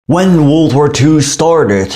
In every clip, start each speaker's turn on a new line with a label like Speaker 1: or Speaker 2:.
Speaker 1: When World War II started,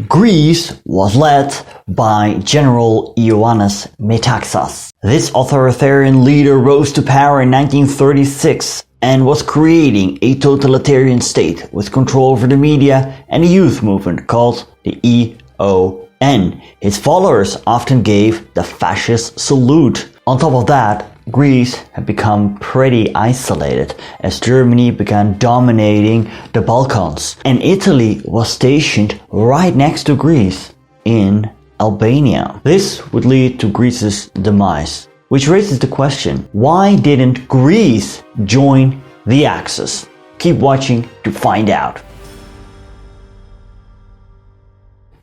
Speaker 1: Greece was led by General Ioannis Metaxas. This authoritarian leader rose to power in 1936 and was creating a totalitarian state with control over the media and a youth movement called the EON. His followers often gave the fascist salute. On top of that, Greece had become pretty isolated as Germany began dominating the Balkans, and Italy was stationed right next to Greece in Albania. This would lead to Greece's demise, which raises the question, why didn't Greece join the Axis? Keep watching to find out.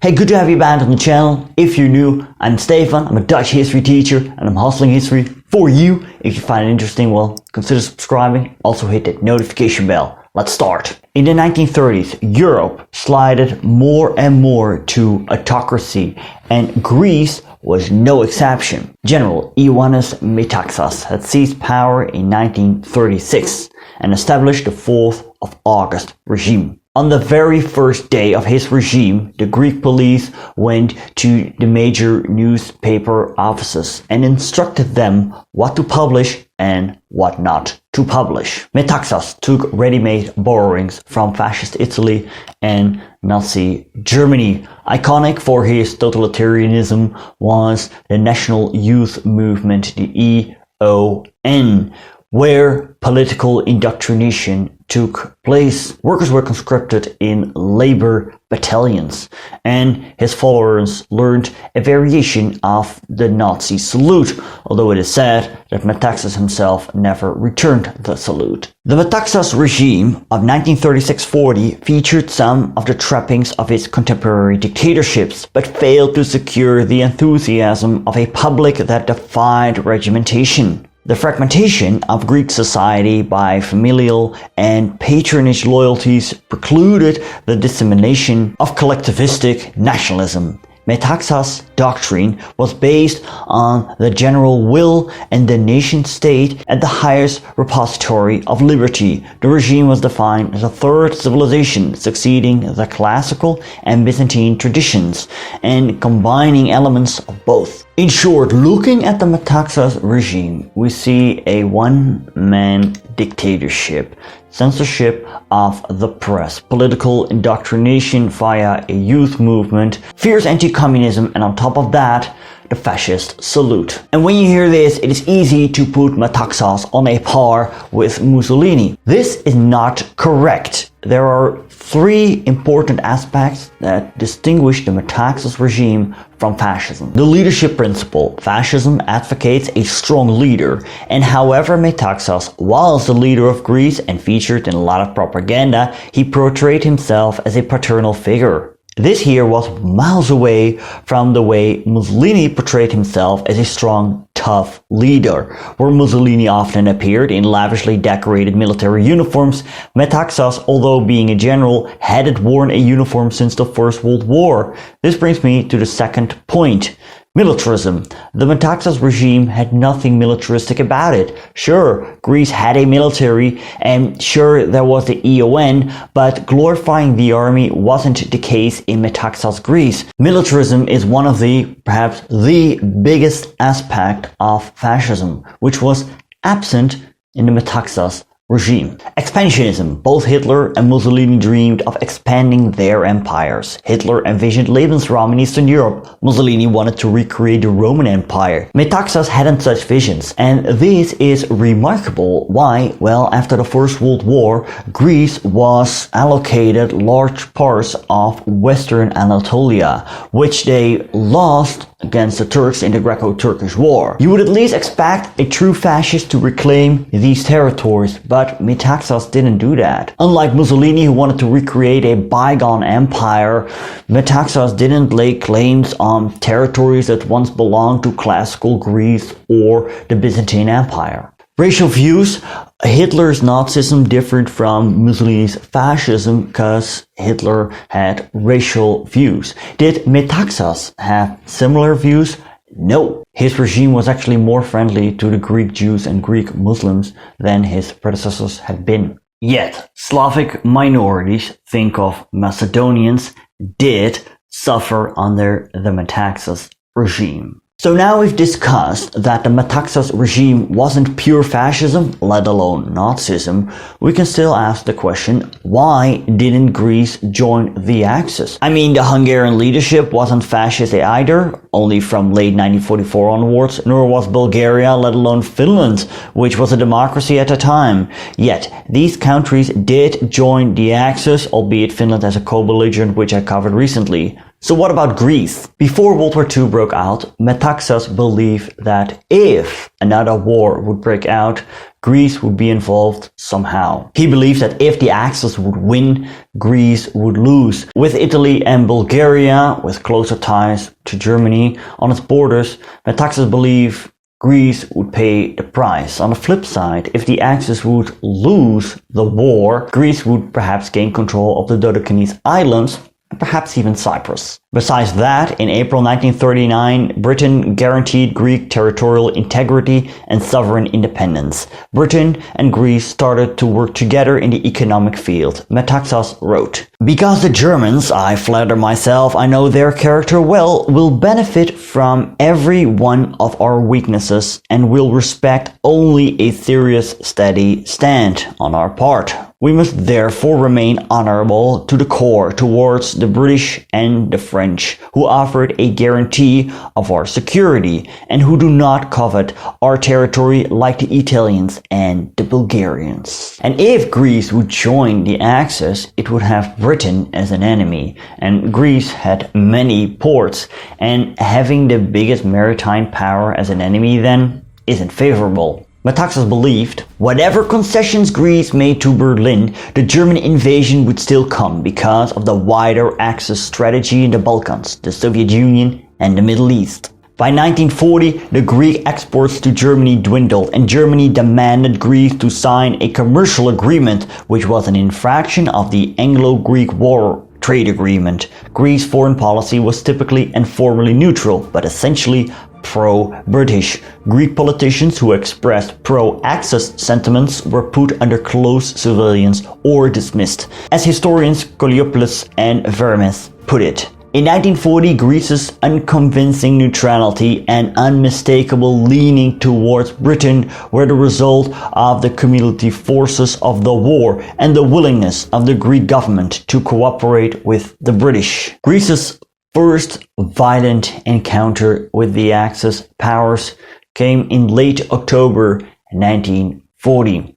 Speaker 1: Hey, good to have you back on the channel. If you're new, I'm Stefan, I'm a Dutch history teacher and I'm hustling history for you. If you find it interesting, well, consider subscribing. Also hit that notification bell. Let's start. In the 1930s, Europe slided more and more to autocracy, and Greece was no exception. General Ioannis Metaxas had seized power in 1936 and established the 4th of August regime. On the very first day of his regime, the Greek police went to the major newspaper offices and instructed them what to publish and what not to publish. Metaxas took ready-made borrowings from fascist Italy and Nazi Germany. Iconic for his totalitarianism was the national youth movement, the EON, where political indoctrination took place. Workers were conscripted in labor battalions, and his followers learned a variation of the Nazi salute, although it is said that Metaxas himself never returned the salute. The Metaxas regime of 1936-40 featured some of the trappings of its contemporary dictatorships, but failed to secure the enthusiasm of a public that defied regimentation. The fragmentation of Greek society by familial and patronage loyalties precluded the dissemination of collectivistic nationalism. Metaxas' doctrine was based on the general will and the nation-state at the highest repository of liberty. The regime was defined as a third civilization, succeeding the classical and Byzantine traditions and combining elements of both. In short, looking at the Metaxas regime, we see a one-man dictatorship, censorship of the press, political indoctrination via a youth movement, fierce anti-communism, and on top of that, the fascist salute. And when you hear this, it is easy to put Metaxas on a par with Mussolini. This is not correct. There are three important aspects that distinguish the Metaxas regime from fascism. The leadership principle. Fascism advocates a strong leader, and however Metaxas was the leader of Greece and featured in a lot of propaganda, he portrayed himself as a paternal figure. This here was miles away from the way Mussolini portrayed himself as a strong, tough leader. Where Mussolini often appeared in lavishly decorated military uniforms, Metaxas, although being a general, hadn't worn a uniform since the First World War. This brings me to the second point. Militarism. The Metaxas regime had nothing militaristic about it. Sure, Greece had a military, and sure, there was the EON, but glorifying the army wasn't the case in Metaxas Greece. Militarism is one of perhaps the biggest aspect of fascism, which was absent in the Metaxas regime. Expansionism. Both Hitler and Mussolini dreamed of expanding their empires. Hitler envisioned Lebensraum in Eastern Europe. Mussolini wanted to recreate the Roman Empire. Metaxas hadn't such visions, and this is remarkable. Why? Well, after the First World War, Greece was allocated large parts of Western Anatolia, which they lost against the Turks in the Greco-Turkish War. You would at least expect a true fascist to reclaim these territories, but Metaxas didn't do that. Unlike Mussolini, who wanted to recreate a bygone empire, Metaxas didn't lay claims on territories that once belonged to classical Greece or the Byzantine Empire. Racial views. Hitler's Nazism differed from Mussolini's fascism because Hitler had racial views. Did Metaxas have similar views? No. His regime was actually more friendly to the Greek Jews and Greek Muslims than his predecessors had been. Yet, Slavic minorities, think of Macedonians, did suffer under the Metaxas regime. So now we've discussed that the Metaxas regime wasn't pure fascism, let alone Nazism. We can still ask the question, why didn't Greece join the Axis? I mean, the Hungarian leadership wasn't fascist either, only from late 1944 onwards, nor was Bulgaria, let alone Finland, which was a democracy at the time. Yet, these countries did join the Axis, albeit Finland as a co-belligerent, which I covered recently. So what about Greece? Before World War II broke out, Metaxas believed that if another war would break out, Greece would be involved somehow. He believed that if the Axis would win, Greece would lose. With Italy and Bulgaria, with closer ties to Germany on its borders, Metaxas believed Greece would pay the price. On the flip side, if the Axis would lose the war, Greece would perhaps gain control of the Dodecanese Islands, perhaps even Cyprus. Besides that, in April 1939, Britain guaranteed Greek territorial integrity and sovereign independence. Britain and Greece started to work together in the economic field. Metaxas wrote, "Because the Germans, I flatter myself, I know their character well, will benefit from every one of our weaknesses and will respect only a serious, steady stand on our part. We must therefore remain honorable to the core towards the British and the French, who offered a guarantee of our security and who do not covet our territory like the Italians and the Bulgarians." And if Greece would join the Axis, it would have Britain as an enemy, and Greece had many ports, and having the biggest maritime power as an enemy then isn't favorable. Metaxas believed, whatever concessions Greece made to Berlin, the German invasion would still come because of the wider Axis strategy in the Balkans, the Soviet Union, and the Middle East. By 1940, the Greek exports to Germany dwindled, and Germany demanded Greece to sign a commercial agreement, which was an infraction of the Anglo-Greek War trade agreement. Greece's foreign policy was typically and formally neutral, but essentially pro-British. Greek politicians who expressed pro-Axis sentiments were put under close surveillance or dismissed, as historians Koliopoulos and Veremis put it. In 1940, Greece's unconvincing neutrality and unmistakable leaning towards Britain were the result of the cumulative forces of the war and the willingness of the Greek government to cooperate with the British. Greece's first violent encounter with the Axis powers came in late October 1940.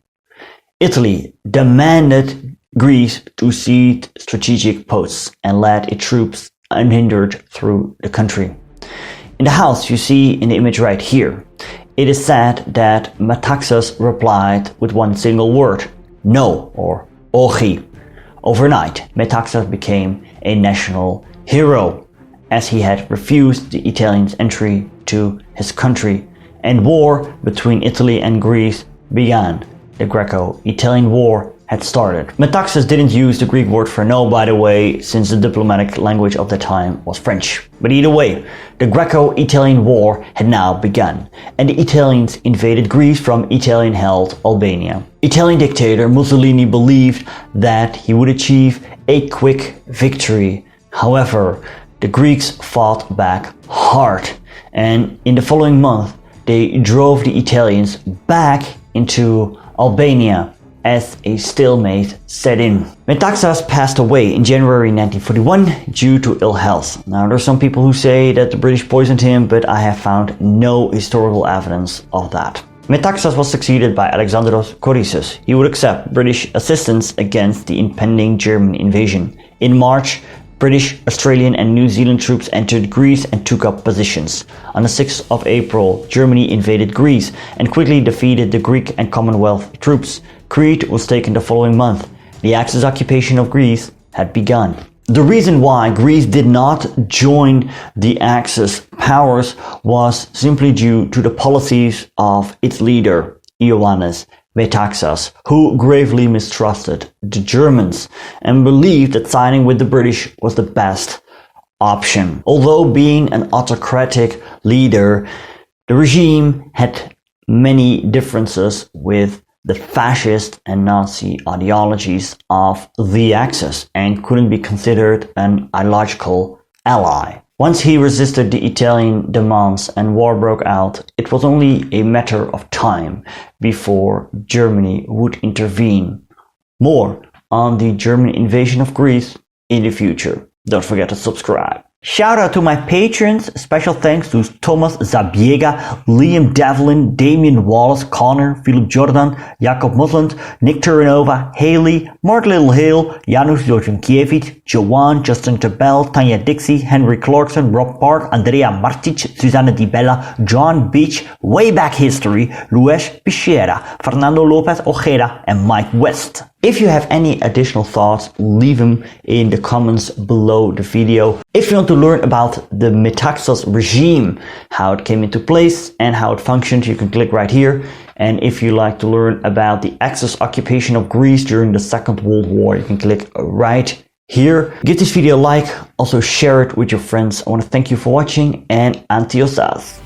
Speaker 1: Italy demanded Greece to cede strategic posts and let its troops unhindered through the country. In the house you see in the image right here, it is said that Metaxas replied with one single word, no, or όχι. Overnight, Metaxas became a national hero, as he had refused the Italians' entry to his country, and war between Italy and Greece began. The Greco-Italian War had started. Metaxas didn't use the Greek word for no, by the way, since the diplomatic language of the time was French. But either way, the Greco-Italian War had now begun, and the Italians invaded Greece from Italian-held Albania. Italian dictator Mussolini believed that he would achieve a quick victory. However, the Greeks fought back hard, and in the following month, they drove the Italians back into Albania as a stalemate set in. Metaxas passed away in January 1941 due to ill health. Now, there are some people who say that the British poisoned him, but I have found no historical evidence of that. Metaxas was succeeded by Alexandros Korissos. He would accept British assistance against the impending German invasion. In March, British, Australian and New Zealand troops entered Greece and took up positions. On the 6th of April, Germany invaded Greece and quickly defeated the Greek and Commonwealth troops. Crete was taken the following month. The Axis occupation of Greece had begun. The reason why Greece did not join the Axis powers was simply due to the policies of its leader, Ioannis Metaxas, who gravely mistrusted the Germans and believed that siding with the British was the best option. Although being an autocratic leader, the regime had many differences with the fascist and Nazi ideologies of the Axis and couldn't be considered an ideological ally. Once he resisted the Italian demands and war broke out, it was only a matter of time before Germany would intervene. More on the German invasion of Greece in the future. Don't forget to subscribe. Shout out to my patrons. Special thanks to Thomas Zabiega, Liam Devlin, Damian Wallace, Connor, Philip Jordan, Jakob Musland, Nick Turanova, Haley, Mark Little Hill, Janusz Jojankiewicz, Joanne, Justin Tabell, Tanya Dixie, Henry Clarkson, Rob Park, Andrea Martic, Susanna Di Bella, John Beach, Wayback History, Luis Pichera, Fernando Lopez Ojeda, and Mike West. If you have any additional thoughts, leave them in the comments below the video. If you want to learn about the Metaxas regime, how it came into place and how it functioned, you can click right here. And if you like to learn about the Axis occupation of Greece during the Second World War, you can click right here. Give this video a like, also share it with your friends. I want to thank you for watching and Antiosas.